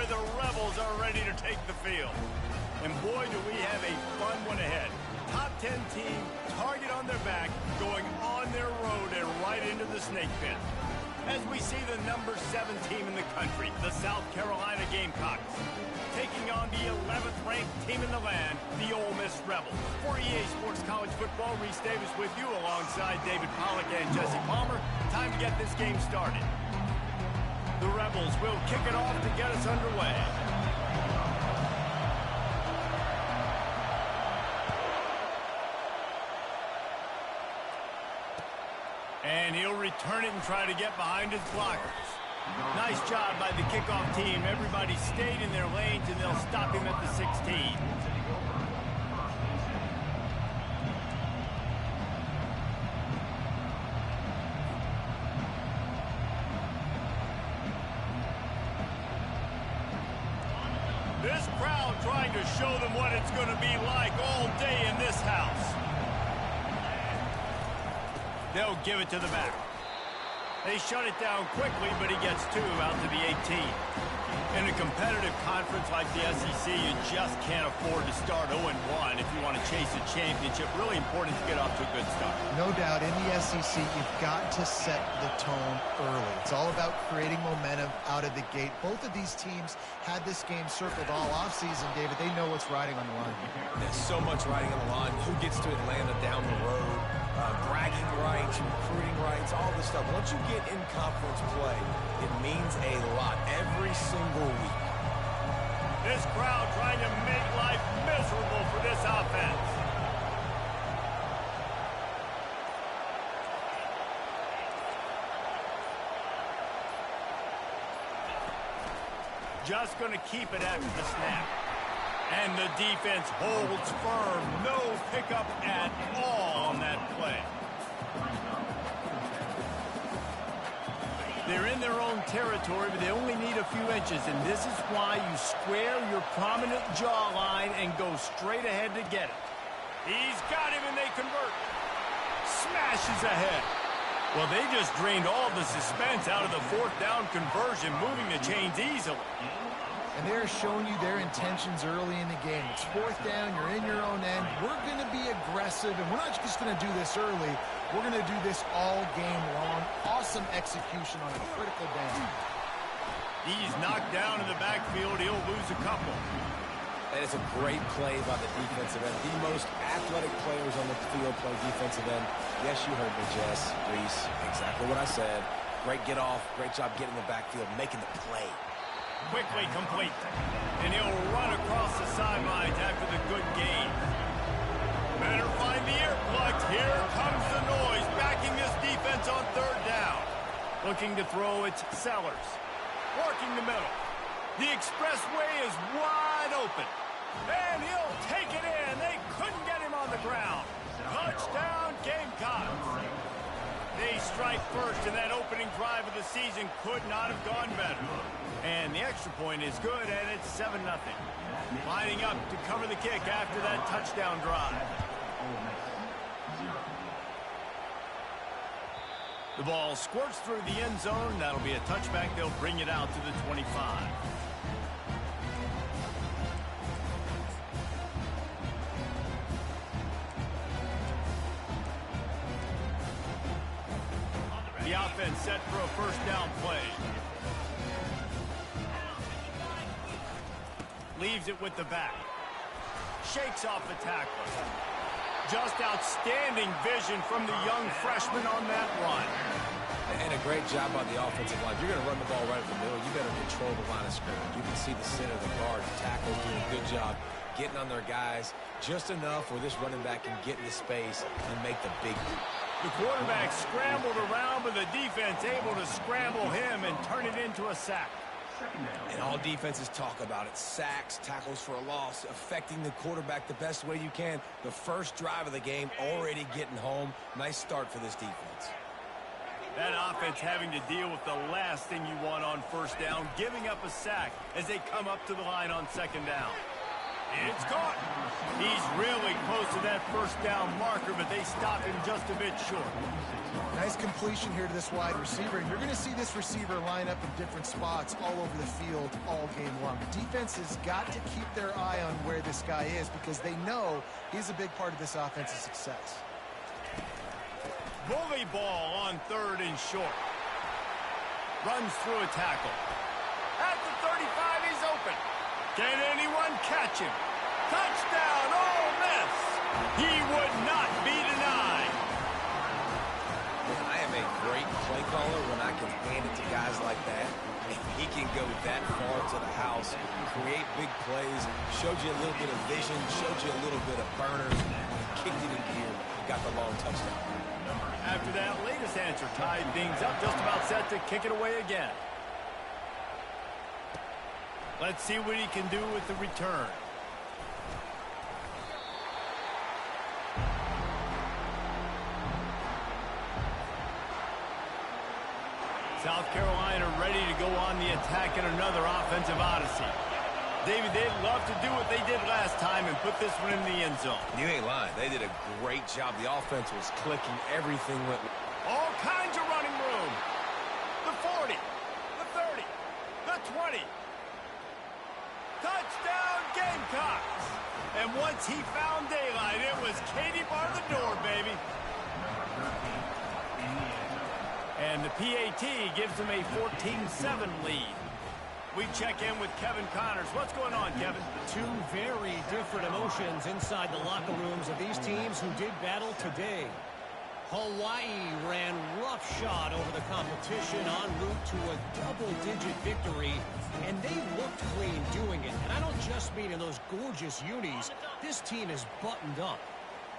the Rebels are ready to take the field. And boy, do we have a fun one ahead. Top 10 team, target on their back, going on their road and right into the snake pit. As we see the number 7 team in the country, the South Carolina Gamecocks, taking on the 11th ranked team in the land, the Ole Miss Rebels. For EA Sports College Football, Reese Davis with you alongside David Pollack and Jesse Palmer. Time to get this game started. The Rebels will kick it off to get us underway. And he'll return it and try to get behind his blockers. Nice job by the kickoff team. Everybody stayed in their lanes, and they'll stop him at the 16. This crowd trying to show them what it's going to be like all day in this house. They'll give it to the back. They shut it down quickly, but he gets 2 out to the 18. In a competitive conference like the SEC, you just can't afford to start 0-1 if you want to chase a championship. Really important to get off to a good start. No doubt, in the SEC, you've got to set the tone early. It's all about creating momentum out of the gate. Both of these teams had this game circled all offseason, David. They know what's riding on the line. There's so much riding on the line. Who gets to Atlanta down the road? Bragging rights, recruiting rights, all this stuff. Once you get in conference play, it means a lot every single week. This crowd trying to make life miserable for this offense. Just going to keep it after the snap. And the defense holds firm. No pickup at all on that play. They're in their own territory, but they only need a few inches, and this is why you square your prominent jawline and go straight ahead to get it. He's got him, and they convert. Smashes ahead. Well, they just drained all the suspense out of the 4th down conversion, moving the chains easily. And they're showing you their intentions early in the game. It's 4th down, you're in your own end. We're going to be aggressive, and we're not just going to do this early. We're going to do this all game long. Awesome execution on a critical down. He's knocked down in the backfield. He'll lose a couple. That is a great play by the defensive end. The most athletic players on the field play defensive end. Yes, you heard me, Jess, Reese. Exactly what I said. Great get off. Great job getting in the backfield, making the play. Quickly complete. And he'll run across the sidelines after the good gain. Better find the earplugs. Here comes the noise, backing this defense on 3rd down. Looking to throw, it's Sellers. Working the middle. The expressway is wide open. And he'll take it in. They couldn't get him on the ground. Touchdown, Gamecocks. They strike first, and that opening drive of the season could not have gone better. And the extra point is good, and it's 7-0. Lining up to cover the kick after that touchdown drive. The ball squirts through the end zone. That'll be a touchback. They'll bring it out to the 25. The offense set for a 1st down play. Leaves it with the back. Shakes off the tackler. Just outstanding vision from the young freshman on that run. And a great job by the offensive line. If you're going to run the ball right up the middle, you better control the line of scrimmage. You can see the center of the guard. The tackle's doing a good job getting on their guys just enough where this running back can get into space and make the big leap. The quarterback scrambled around, but the defense able to scramble him and turn it into a sack. And all defenses talk about it. Sacks, tackles for a loss, affecting the quarterback the best way you can. The first drive of the game already getting home. Nice start for this defense. That offense having to deal with the last thing you want on 1st down, giving up a sack as they come up to the line on 2nd down. It's caught. He's really close to that first down marker, but they stopped him just a bit short. Nice completion here to this wide receiver. And you're going to see this receiver line up in different spots all over the field all game long. The defense has got to keep their eye on where this guy is because they know he's a big part of this offense's success. Bully ball on 3rd and short. Runs through a tackle. At the 35, he's open. Can anyone catch him? Touchdown, Ole Miss! He would not be denied. I am a great play caller when I can hand it to guys like that. He can go that far to the house, create big plays, showed you a little bit of vision, showed you a little bit of burners, kicked it in gear, and got the long touchdown. After that latest answer tied things up, just about set to kick it away again. Let's see what he can do with the return. South Carolina ready to go on the attack in another offensive odyssey. David, they'd love to do what they did last time and put this one in the end zone. You ain't lying. They did a great job. The offense was clicking. Everything went... All kinds of running room. The 40, the 30, the 20. Touchdown, Gamecocks. And once he found daylight, it was Katie bar the door, baby. And the PAT gives them a 14-7 lead. We check in with Kevin Connors. What's going on, Kevin? Two very different emotions inside the locker rooms of these teams who did battle today. Hawaii ran roughshod over the competition en route to a double-digit victory, and they looked clean doing it. And I don't just mean in those gorgeous unis. This team is buttoned up.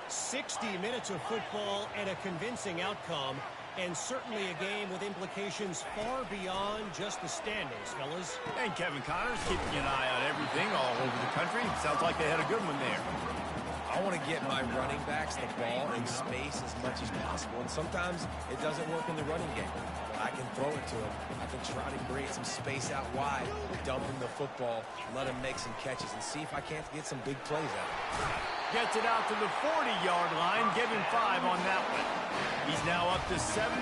60 minutes of football and a convincing outcome, and certainly a game with implications far beyond just the standings, fellas. And Kevin Connors keeping an eye on everything all over the country. Sounds like they had a good one there. I want to get my running backs the ball in space as much as possible, and sometimes it doesn't work in the running game. I can throw it to him. I can try to create some space out wide, dump him the football, let him make some catches, and see if I can't get some big plays out of him. Gets it out to the 40-yard line, giving 5 on that one. He's now up to 71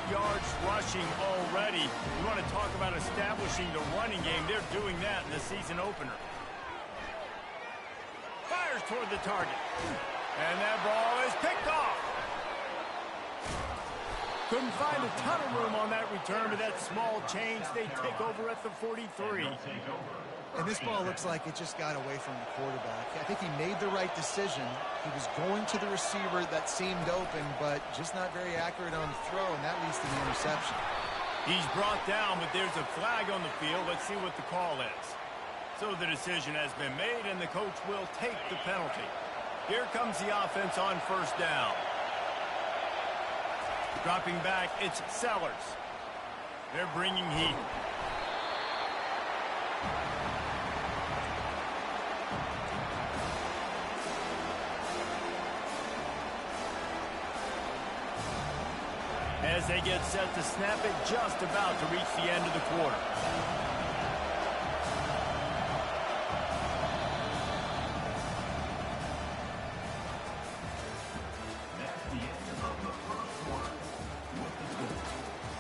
yards rushing already. You want to talk about establishing the running game. They're doing that in the season opener. Fires toward the target. And that ball is picked off. Couldn't find a ton of room on that return, but that small change, they take over at the 43. And this ball looks like it just got away from the quarterback. I think he made the right decision. He was going to the receiver that seemed open, but just not very accurate on the throw, and that leads to the interception. He's brought down, but there's a flag on the field. Let's see what the call is. So the decision has been made, and the coach will take the penalty. Here comes the offense on first down. Dropping back, it's Sellers. They're bringing heat. As they get set to snap it, just about to reach the end of the quarter.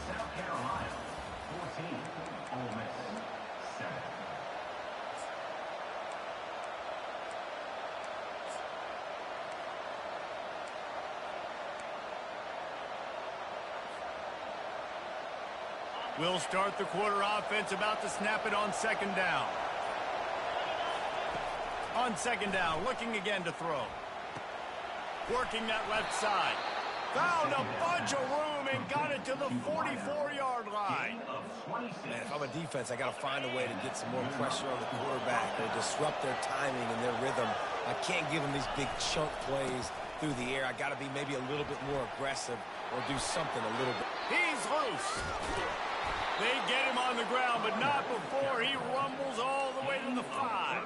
South Carolina, 14, Ole Miss, 7. We'll start the quarter offense, about to snap it on second down. On second down, looking again to throw. Working that left side. Found a bunch of room and got it to the 44-yard line. Man, if I'm a defense, I got to find a way to get some more pressure on the quarterback or disrupt their timing and their rhythm. I can't give them these big chunk plays through the air. I got to be maybe a little bit more aggressive or do something a little bit. He's loose. They get him on the ground, but not before he rumbles all the way to the 5.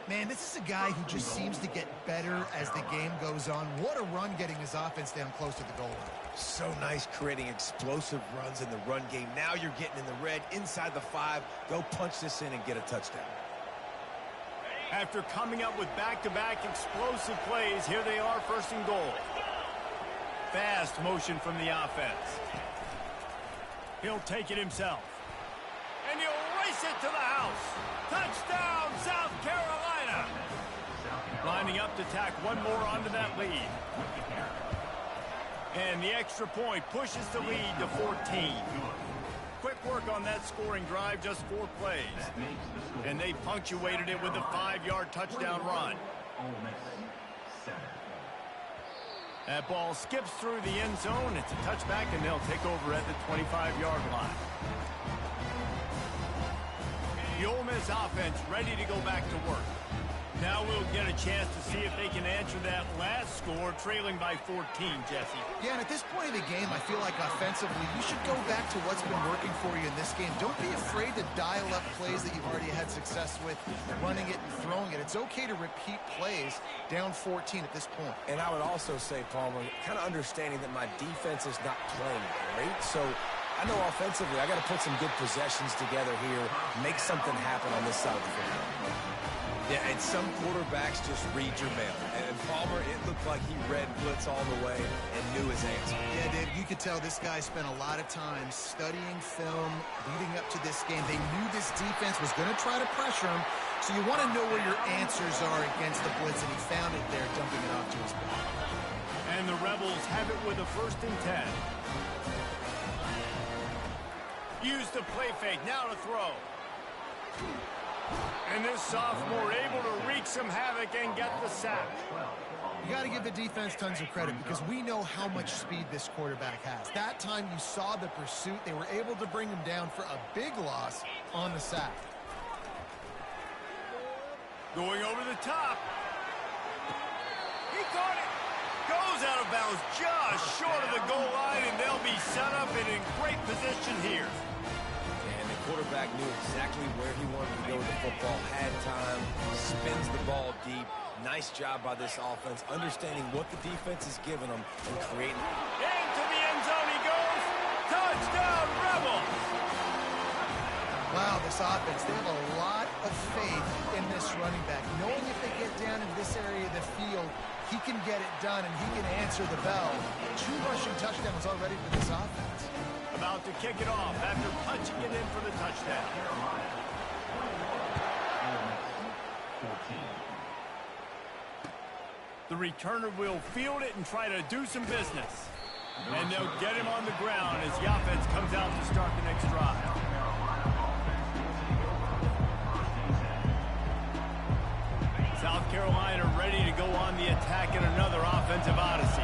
Man, this is a guy who just seems to get better as the game goes on. What a run getting his offense down close to the goal line. So nice creating explosive runs in the run game. Now you're getting in the red inside the 5. Go punch this in and get a touchdown. After coming up with back-to-back explosive plays, here they are, first and goal. Fast motion from the offense. He'll take it himself. And he'll race it to the house. Touchdown, South Carolina. Lining up to tack one more onto that lead. And the extra point pushes the lead to 14. Quick work on that scoring drive, just 4 plays. And they punctuated it with a 5-yard touchdown run. That ball skips through the end zone. It's a touchback, and they'll take over at the 25-yard line. The Ole Miss offense ready to go back to work. Now we'll get a chance to see if they can answer that last score, trailing by 14, Jesse. Yeah, and at this point of the game, I feel like offensively, you should go back to what's been working for you in this game. Don't be afraid to dial up plays that you've already had success with, running it and throwing it. It's okay to repeat plays down 14 at this point. And I would also say, Palmer, kind of understanding that my defense is not playing great, so I know offensively I got to put some good possessions together here, make something happen on this side of the football. Yeah, and some quarterbacks just read your mail. And Palmer, it looked like he read blitz all the way and knew his answer. Yeah, Dave, you could tell this guy spent a lot of time studying film leading up to this game. They knew this defense was going to try to pressure him, so you want to know where your answers are against the blitz, and he found it there, dumping it off to his back. And the Rebels have it with a 1st and 10. Use the play fake, now to throw. And this sophomore able to wreak some havoc and get the sack. You got to give the defense tons of credit because we know how much speed this quarterback has. That time you saw the pursuit. They were able to bring him down for a big loss on the sack. Going over the top. He caught it. Goes out of bounds just short of the goal line, and they'll be set up and in great position here. Quarterback knew exactly where he wanted to go with the football, had time, spins the ball deep. Nice job by this offense, understanding what the defense is giving them and creating. Into the end zone he goes. Touchdown, Rebels! Wow, this offense, they have a lot of faith in this running back. Knowing if they get down in this area of the field, he can get it done and he can answer the bell. 2 rushing touchdowns already for this offense. About to kick it off after punching it in for the touchdown. The returner will field it and try to do some business. And they'll get him on the ground as the offense comes out to start the next drive. South Carolina ready to go on the attack in another offensive odyssey.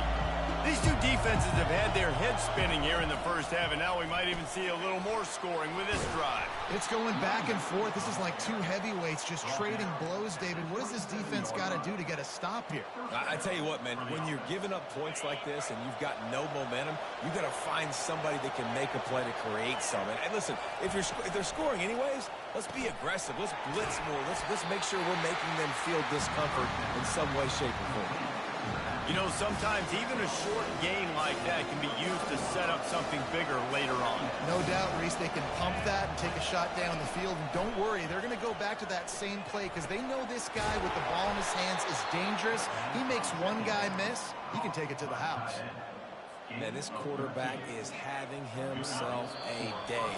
These two defenses have had their heads spinning here in the first half, and now we might even see a little more scoring with this drive. It's going back and forth. This is like 2 heavyweights just trading blows, David. What does this defense got to do to get a stop here? I tell you what, man, when you're giving up points like this and you've got no momentum, you got to find somebody that can make a play to create something. And listen, if they're scoring anyways, let's be aggressive. Let's blitz more. Let's make sure we're making them feel discomfort in some way, shape, or form. You know, sometimes even a short gain like that can be used to set up something bigger later on. No doubt, Reese, they can pump that and take a shot down the field. And don't worry, they're going to go back to that same play because they know this guy with the ball in his hands is dangerous. He makes one guy miss, he can take it to the house. Man, this quarterback is having himself a day.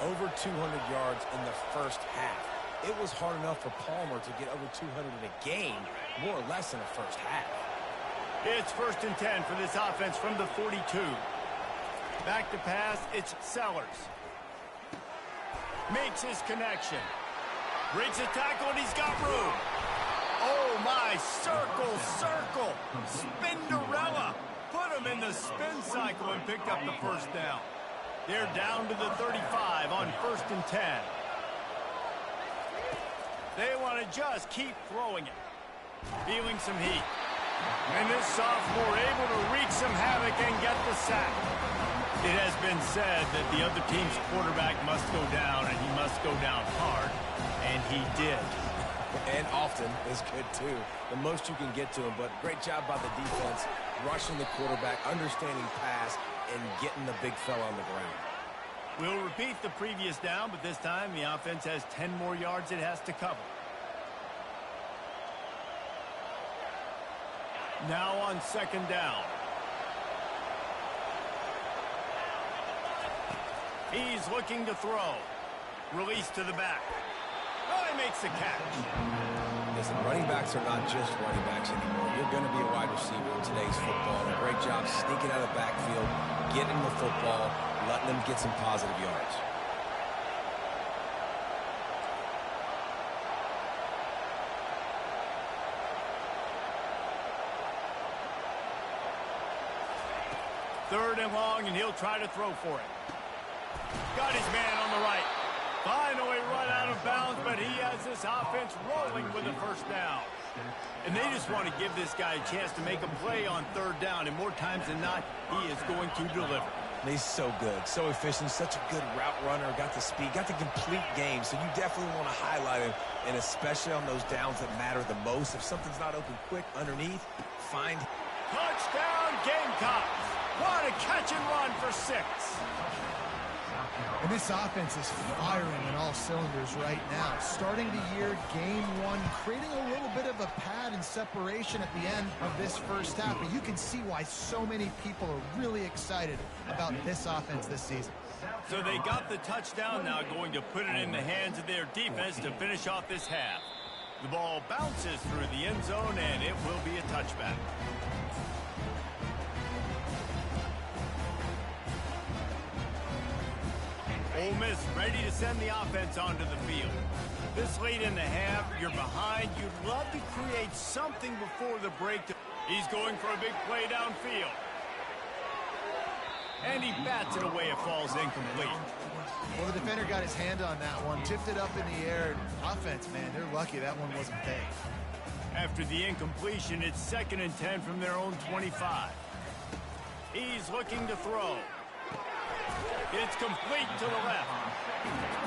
Over 200 yards in the first half. It was hard enough for Palmer to get over 200 in a game, more or less in the first half. It's 1st and 10 for this offense from the 42. Back to pass, it's Sellers. Makes his connection. Breaks a tackle, and he's got room. Oh, my, circle. Spinderella. Put him in the spin cycle and picked up the first down. They're down to the 35 on 1st and 10. They want to just keep throwing it. Feeling some heat. And this sophomore able to wreak some havoc and get the sack. It has been said that the other team's quarterback must go down, and he must go down hard. And he did. And often is good, too. The most you can get to him, but great job by the defense, rushing the quarterback, understanding pass, and getting the big fella on the ground. We'll repeat the previous down, but this time the offense has 10 more yards it has to cover. Now on second down. He's looking to throw. Release to the back. Oh, he makes the catch. Listen, running backs are not just running backs anymore. You're going to be a wide receiver in today's football. A great job sneaking out of the backfield, getting the football, letting them get some positive yards. Third and long, and he'll try to throw for it. Got his man on the right. Finally run out of bounds, but he has this offense rolling with the first down. And they just want to give this guy a chance to make a play on third down, and more times than not, he is going to deliver. He's so good, so efficient, such a good route runner, got the speed, got the complete game, so you definitely want to highlight him, and especially on those downs that matter the most. If something's not open quick underneath, find... Touchdown, Gamecocks! What a catch and run for 6. And this offense is firing on all cylinders right now. Starting the year, game 1, creating a little bit of a pad and separation at the end of this first half. But you can see why so many people are really excited about this offense this season. So they got the touchdown, now going to put it in the hands of their defense to finish off this half. The ball bounces through the end zone, and it will be a touchback. Ole Miss ready to send the offense onto the field. This late in the half, you're behind. You'd love to create something before the break. He's going for a big play downfield. And he bats it away. It falls incomplete. Well, the defender got his hand on that one, tipped it up in the air. Offense, man, they're lucky that one wasn't big. After the incompletion, it's 2nd and 10 from their own 25. He's looking to throw. It's complete to the left.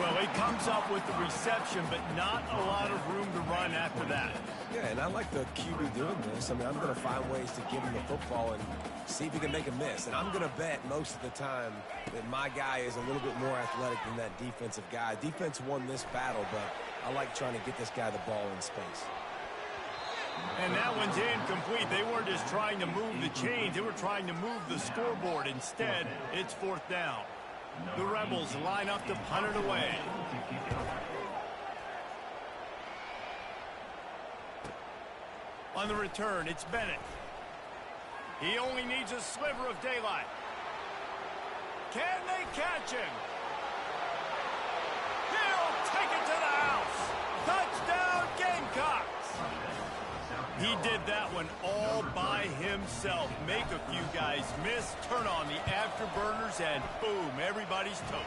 Well, he comes up with the reception, but not a lot of room to run after that. Yeah, and I like the QB doing this. I mean, I'm going to find ways to give him the football and see if he can make a miss. And I'm going to bet most of the time that my guy is a little bit more athletic than that defensive guy. Defense won this battle, but I like trying to get this guy the ball in space. And that one's incomplete. They weren't just trying to move the chains. They were trying to move the scoreboard. Instead, it's 4th down. The Rebels line up to punt it away. On the return, it's Bennett. He only needs a sliver of daylight. Can they catch him? He'll take it to the house. Touchdown, Gamecocks. He did that one all by himself. Make a few guys miss, turn on the afterburners, and boom, everybody's toast.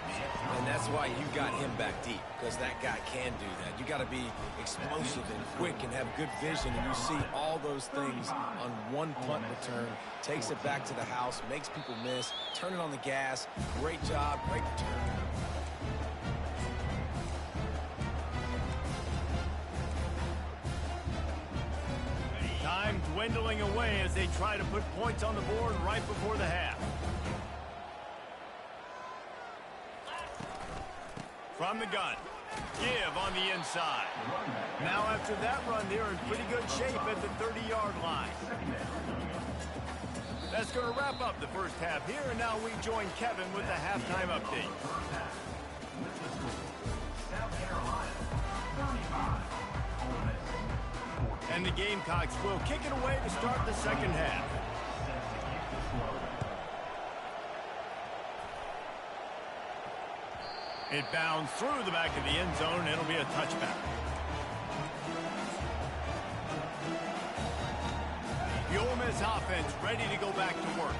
And that's why you got him back deep, because that guy can do that. You got to be explosive and quick and have good vision, and you see all those things on one punt return. Takes it back to the house, makes people miss, turn it on the gas. Great job, great return. Time dwindling away as they try to put points on the board right before the half. From the gun. Give on the inside. Now after that run, they're in pretty good shape at the 30-yard line. That's going to wrap up the first half here, and now we join Kevin with the halftime update. And the Gamecocks will kick it away to start the second half. It bounds through the back of the end zone. It'll be a touchback. The Ole Miss offense ready to go back to work.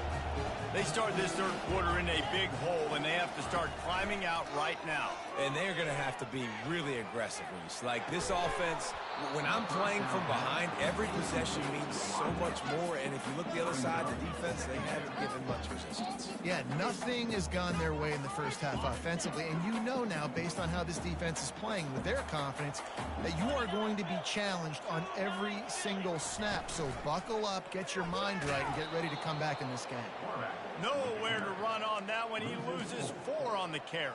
They start this third quarter in a big hole, and they have to start climbing out right now. And they're going to have to be really aggressive, Reese. Like, this offense, when I'm playing from behind, every possession means so much more. And if you look the other side, the defense, they haven't given much resistance. Yeah, nothing has gone their way in the first half offensively. And you know now, based on how this defense is playing with their confidence, that you are going to be challenged on every single snap. So buckle up, get your mind right, and get ready to come back in this game. Nowhere to run on that one. He loses 4 on the carry.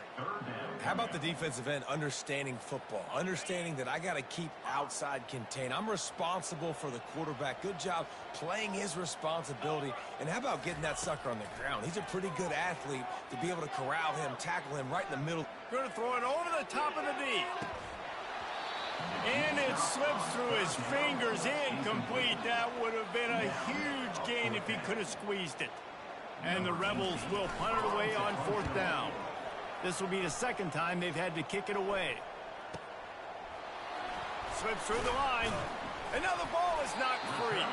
How about the defensive end understanding football, understanding that I got to keep outside contain. I'm responsible for the quarterback. Good job playing his responsibility. And how about getting that sucker on the ground? He's a pretty good athlete to be able to corral him, tackle him right in the middle. Going to throw it over the top of the D. And it slips through his fingers, incomplete. That would have been a huge gain if he could have squeezed it. And the Rebels will punt it away on 4th down. This will be the second time they've had to kick it away. Slips through the line. And now the ball is knocked free.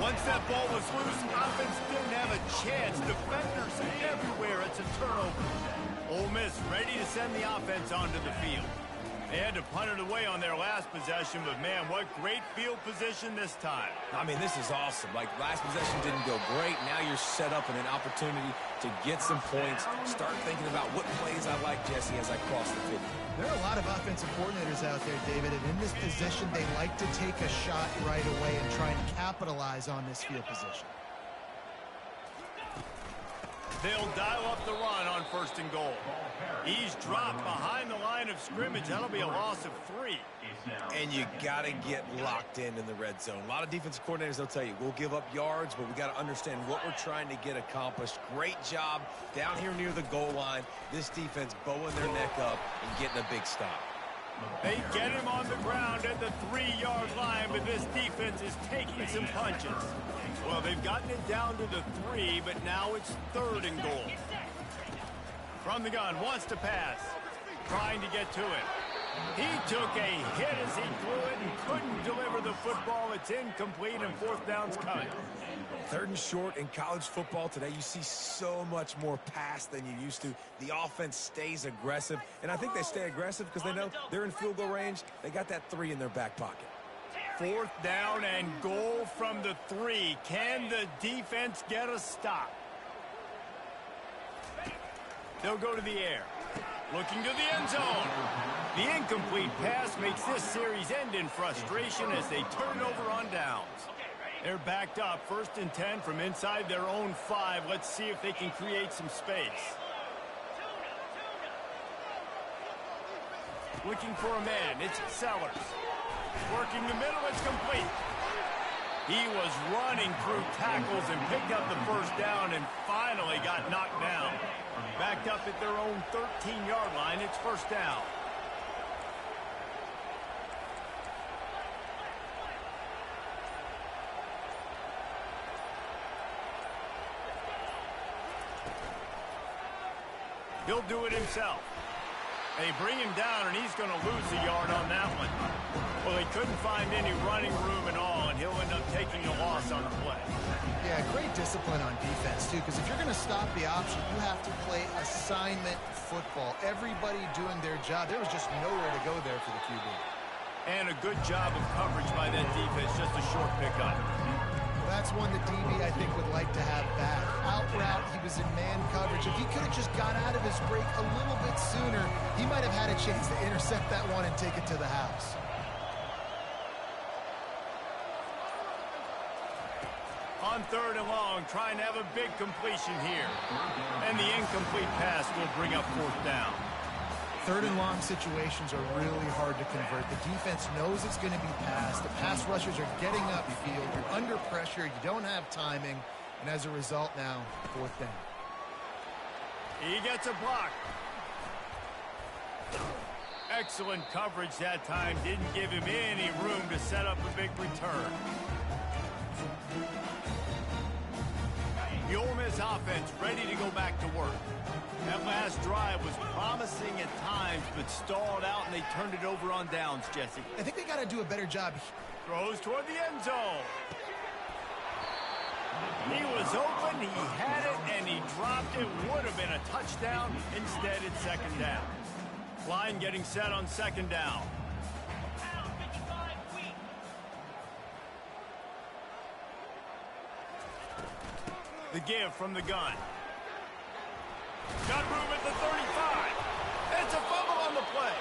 Once that ball was loose, offense didn't have a chance. Defenders everywhere. It's a turnover. Ole Miss ready to send the offense onto the field. They had to punt it away on their last possession, but man, what great field position this time. I mean, this is awesome. Like, last possession didn't go great. Now you're set up in an opportunity to get some points. Start thinking about what plays I like, Jesse, as I cross the 50. There are a lot of offensive coordinators out there, David, and in this position, they like to take a shot right away and try and capitalize on this field position. They'll dial up the run on 1st and goal. He's dropped behind the line of scrimmage. That'll be a loss of 3. And you got to get locked in the red zone. A lot of defensive coordinators, they'll tell you, we'll give up yards, but we got to understand what we're trying to get accomplished. Great job down here near the goal line. This defense bowing their neck up and getting a big stop. They get him on the ground at the 3-yard line, but this defense is taking some punches. Well, they've gotten it down to the 3, but now it's 3rd and goal. From the gun, wants to pass. Trying to get to it. He took a hit as he threw it and couldn't deliver the football. It's incomplete, and 4th down's coming. 3rd and short in college football today. You see so much more pass than you used to. The offense stays aggressive, and I think they stay aggressive because they know they're in field goal range. They got that 3 in their back pocket. 4th down and goal from the 3. Can the defense get a stop? They'll go to the air. Looking to the end zone. The incomplete pass makes this series end in frustration as they turn it over on downs. They're backed up, 1st and 10 from inside their own 5. Let's see if they can create some space. Looking for a man. It's Sellers. Working the middle. It's complete. He was running through tackles and picked up the 1st down and finally got knocked down. Backed up at their own 13-yard line. It's 1st down. He'll do it himself. They bring him down, and he's going to lose a yard on that one. Well, they couldn't find any running room at all, and he'll end up taking a loss on the play. Yeah, great discipline on defense, too, because if you're going to stop the option, you have to play assignment football. Everybody doing their job. There was just nowhere to go there for the QB. And a good job of coverage by that defense, just a short pickup. That's one the DB, I think, would like to have back. Out route, he was in man coverage. If he could have just got out of his break a little bit sooner, he might have had a chance to intercept that one and take it to the house. On 3rd and long, trying to have a big completion here. And the incomplete pass will bring up 4th down. 3rd and long situations are really hard to convert. The defense knows it's going to be passed. The pass rushers are getting upfield. You're under pressure. You don't have timing. And as a result now, 4th down. He gets a block. Excellent coverage that time. Didn't give him any room to set up a big return. The Ole Miss offense ready to go back to work. That last drive was promising at times, but stalled out, and they turned it over on downs, Jesse. I think they got to do a better job. Throws toward the end zone. He was open, he had it, and he dropped it. Would have been a touchdown. Instead, it's 2nd down. Line getting set on 2nd down. The give from the gun. Got room at the 35. It's a fumble on the play.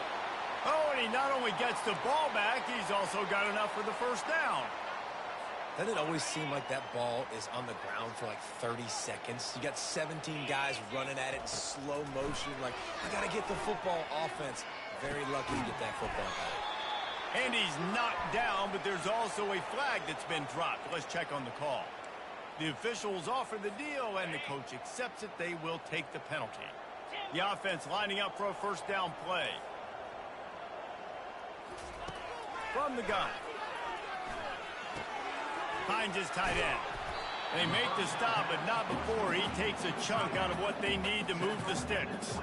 Oh, and he not only gets the ball back, he's also got enough for the 1st down. Doesn't it always seem like that ball is on the ground for like 30 seconds? You got 17 guys running at it in slow motion. Like, I got to get the football. Offense, very lucky to get that football back. And he's knocked down, but there's also a flag that's been dropped. Let's check on the call. The officials offer the deal, and the coach accepts it. They will take the penalty. The offense lining up for a first down play. From the gun. Finds his tight end. They make the stop, but not before he takes a chunk out of what they need to move the sticks.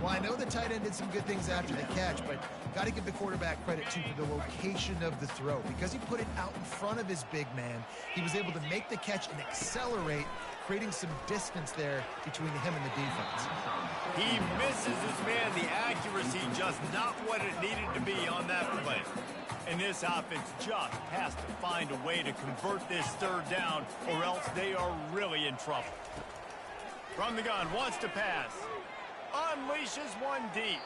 Well, I know the tight end did some good things after the catch, but got to give the quarterback credit, too, for the location of the throw. Because he put it out in front of his big man, he was able to make the catch and accelerate, creating some distance there between him and the defense. He misses his man. The accuracy just not what it needed to be on that play. And this offense just has to find a way to convert this third down, or else they are really in trouble. From the gun, wants to pass. Unleashes one deep.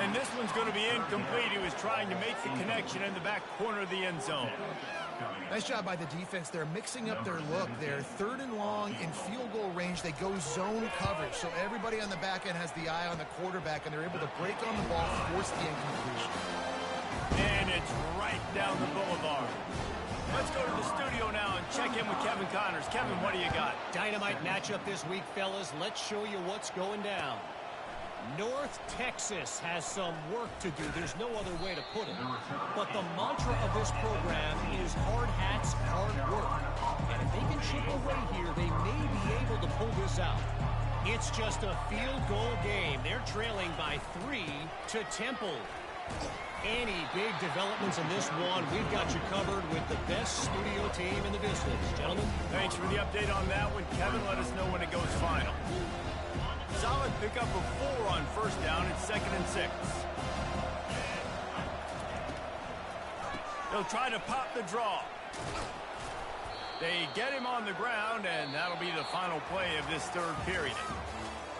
And this one's going to be incomplete. He was trying to make the connection in the back corner of the end zone. Nice job by the defense. They're mixing up their look. They're 3rd and long in field goal range. They go zone coverage. So everybody on the back end has the eye on the quarterback, and they're able to break on the ball, force the incompletion. And it's right down the boulevard. Let's go to the studio now and check in with Kevin Connors. Kevin, what do you got? Dynamite matchup this week, fellas. Let's show you what's going down. North Texas has some work to do. There's no other way to put it. But the mantra of this program is hard hats, hard work. And if they can chip away here, they may be able to pull this out. It's just a field goal game. They're trailing by 3 to Temple. Any big developments in this one, we've got you covered with the best studio team in the business. Gentlemen. Thanks for the update on that one. Kevin, let us know when it goes final. Solid pickup of 4 on first down. It's 2nd and 6. They'll try to pop the draw. They get him on the ground, and that'll be the final play of this third period.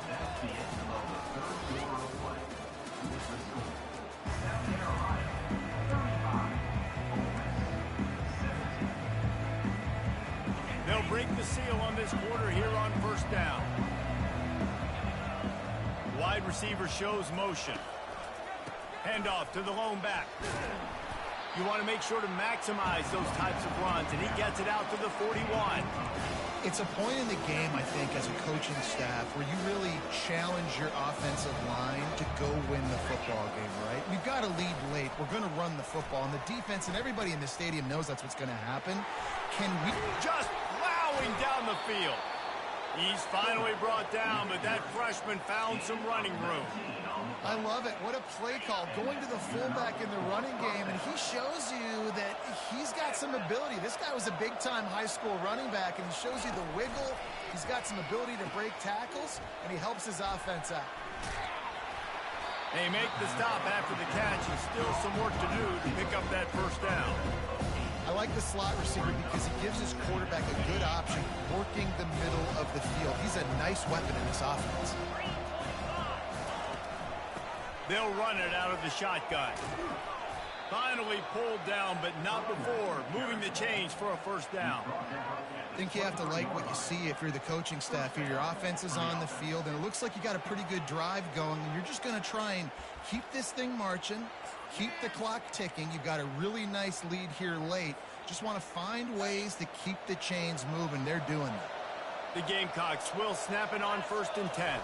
That's the end of the third quarter of play. Here's the score. South Carolina, 35. Ole Miss, 17. They'll break the seal on this quarter here on first down. Wide receiver shows motion. Handoff to the lone back. You want to make sure to maximize those types of runs, and he gets it out to the 41. It's a point in the game, I think, as a coaching staff, where you really challenge your offensive line to go win the football game, right? We've got to lead late. We're going to run the football, and the defense and everybody in the stadium knows that's what's going to happen. Can we just plowing down the field? He's finally brought down, but that freshman found some running room. I love it. What a play call. Going to the fullback in the running game, and he shows you that he's got some ability. This guy was a big-time high school running back, and he shows you the wiggle. He's got some ability to break tackles, and he helps his offense out. They make the stop after the catch, and still some work to do to pick up that first down. I like the slot receiver because he gives his quarterback a good option working the middle of the field. He's a nice weapon in this offense. They'll run it out of the shotgun. Finally pulled down, but not before. Moving the chains for a first down. I think you have to like what you see if you're the coaching staff here. Your offense is on the field, and it looks like you got a pretty good drive going, and you're just going to try and keep this thing marching, keep the clock ticking. You've got a really nice lead here late. Just want to find ways to keep the chains moving. They're doing that. The Gamecocks will snap it on 1st and 10.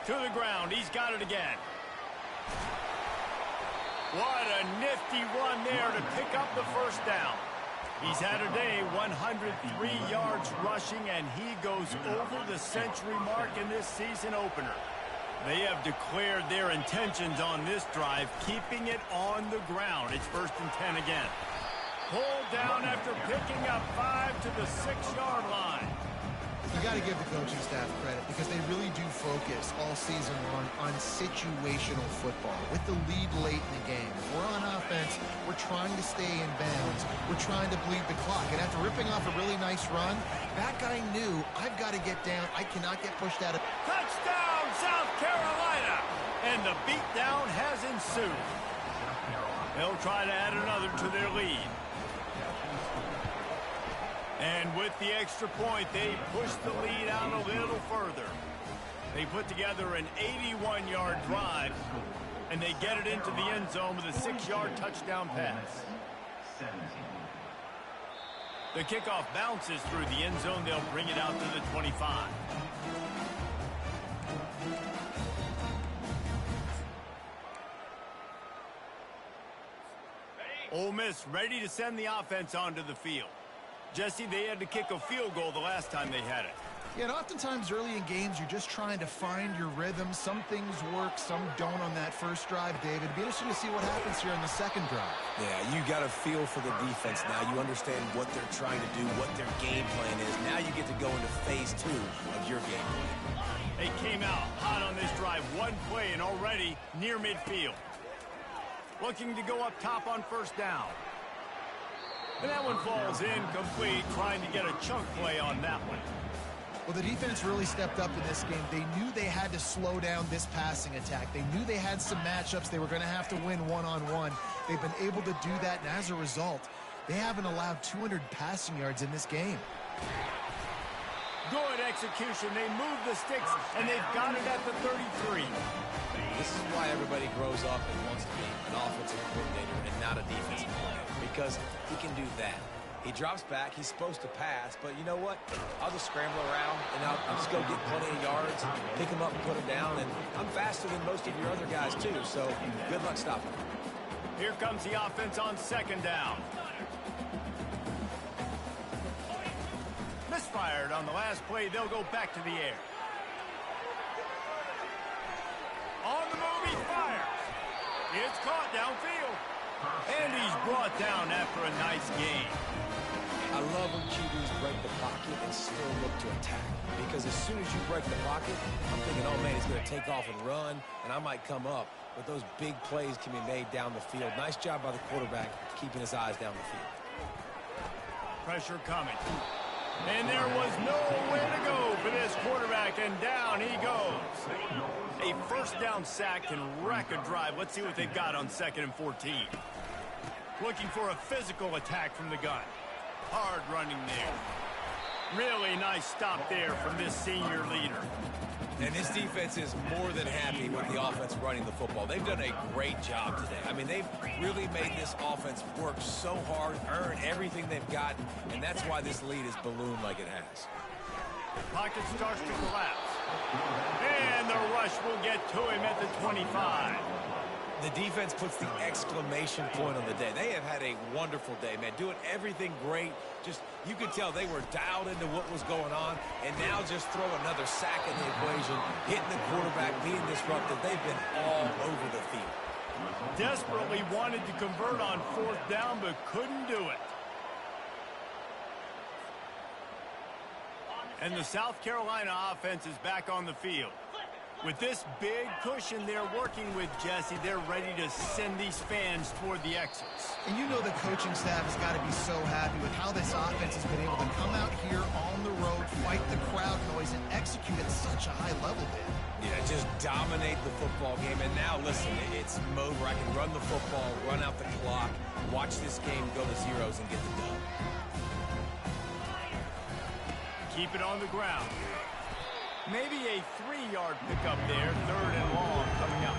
To the ground. He's got it again. What a nifty run there to pick up the first down. He's had a day, 103 yards rushing, and he goes over the century mark in this season opener. They have declared their intentions on this drive, keeping it on the ground. It's 1st and 10 again. Pulled down after picking up 5 to the 6-yard line. You got to give the coaching staff credit because they really do focus all season long on situational football with the lead late in the game. If we're on offense, we're trying to stay in bounds. We're trying to bleed the clock. And after ripping off a really nice run, that guy knew, I've got to get down. I cannot get pushed out of... Touchdown, South Carolina! And the beatdown has ensued. They'll try to add another to their lead. And with the extra point, they push the lead out a little further. They put together an 81-yard drive, and they get it into the end zone with a 6-yard touchdown pass. The kickoff bounces through the end zone. They'll bring it out to the 25. Ole Miss ready to send the offense onto the field. Jesse, they had to kick a field goal the last time they had it. Yeah, and oftentimes early in games, you're just trying to find your rhythm. Some things work, some don't on that first drive, David. It'd be interesting to see what happens here on the second drive. Yeah, you got a feel for the defense now. You understand what they're trying to do, what their game plan is. Now you get to go into phase 2 of your game plan. They came out hot on this drive. One play and already near midfield. Looking to go up top on first down. And that one falls incomplete, trying to get a chunk play on that one. Well, the defense really stepped up in this game. They knew they had to slow down this passing attack. They knew they had some matchups they were going to have to win one-on-one. They've been able to do that, and as a result, they haven't allowed 200 passing yards in this game. Good execution. They move the sticks, and they've got it at the 33. This is why everybody grows up and wants to be an offensive coordinator and not a defensive coordinator, because he can do that. He drops back. He's supposed to pass, but you know what? I'll just scramble around, and I'll just go get plenty of yards, pick him up and put him down, and I'm faster than most of your other guys, too, so good luck stopping him. Here comes the offense on second down. Misfired on the last play. They'll go back to the air. On the move, he fires. It's caught downfield. And he's brought down after a nice gain. I love when QBs break the pocket and still look to attack. Because as soon as you break the pocket, I'm thinking, oh, man, he's going to take off and run, and I might come up. But those big plays can be made down the field. Nice job by the quarterback keeping his eyes down the field. Pressure coming. And there was nowhere to go for this quarterback, and down he goes. A first down sack can wreck a drive. Let's see what they've got on 2nd and 14. Looking for a physical attack from the gun. Hard running there. Really nice stop there from this senior leader. And this defense is more than happy with the offense running the football. They've done a great job today. I mean, they've really made this offense work so hard, earn everything they've got, and that's why this lead is ballooned like it has. Pocket starts to collapse. And the rush will get to him at the 25. The defense puts the exclamation point on the day. They have had a wonderful day, man. Doing everything great. Just, you could tell they were dialed into what was going on. And now just throw another sack in the equation, hitting the quarterback, being disruptive. They've been all over the field. Desperately wanted to convert on 4th down, but couldn't do it. And the South Carolina offense is back on the field. With this big cushion they're working with, Jesse, they're ready to send these fans toward the exits. And you know the coaching staff has got to be so happy with how this offense has been able to come out here on the road, fight the crowd noise, and execute at such a high level, man. Yeah, just dominate the football game. And now, listen, it's mode where I can run the football, run out the clock, watch this game go to zeros and get the dub. Keep it on the ground. Maybe a 3-yard pickup there, 3rd and long coming up.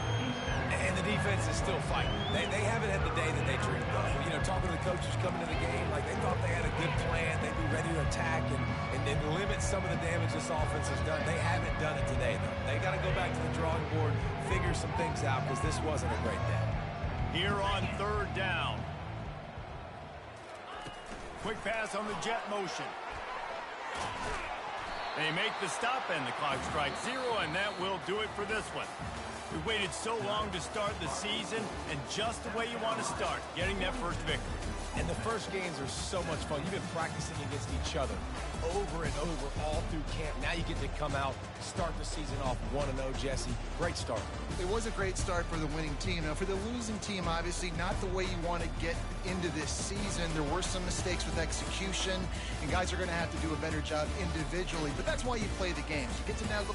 And the defense is still fighting. They haven't had the day that they dreamed of. You know, talking to the coaches coming to the game, like they thought they had a good plan. They'd be ready to attack and limit some of the damage this offense has done. They haven't done it today, though. They got to go back to the drawing board, figure some things out, because this wasn't a great day. Here on 3rd down. Quick pass on the jet motion. They make the stop, and the clock strikes 0, and that will do it for this one. We waited so long to start the season, and just the way you want to start, getting that first victory. And the first games are so much fun. You've been practicing against each other over and over all through camp. Now you get to come out, start the season off 1-0, Jesse. Great start. It was a great start for the winning team. Now, for the losing team, obviously, not the way you want to get into this season. There were some mistakes with execution, and guys are going to have to do a better job individually. But that's why you play the games. You get to now go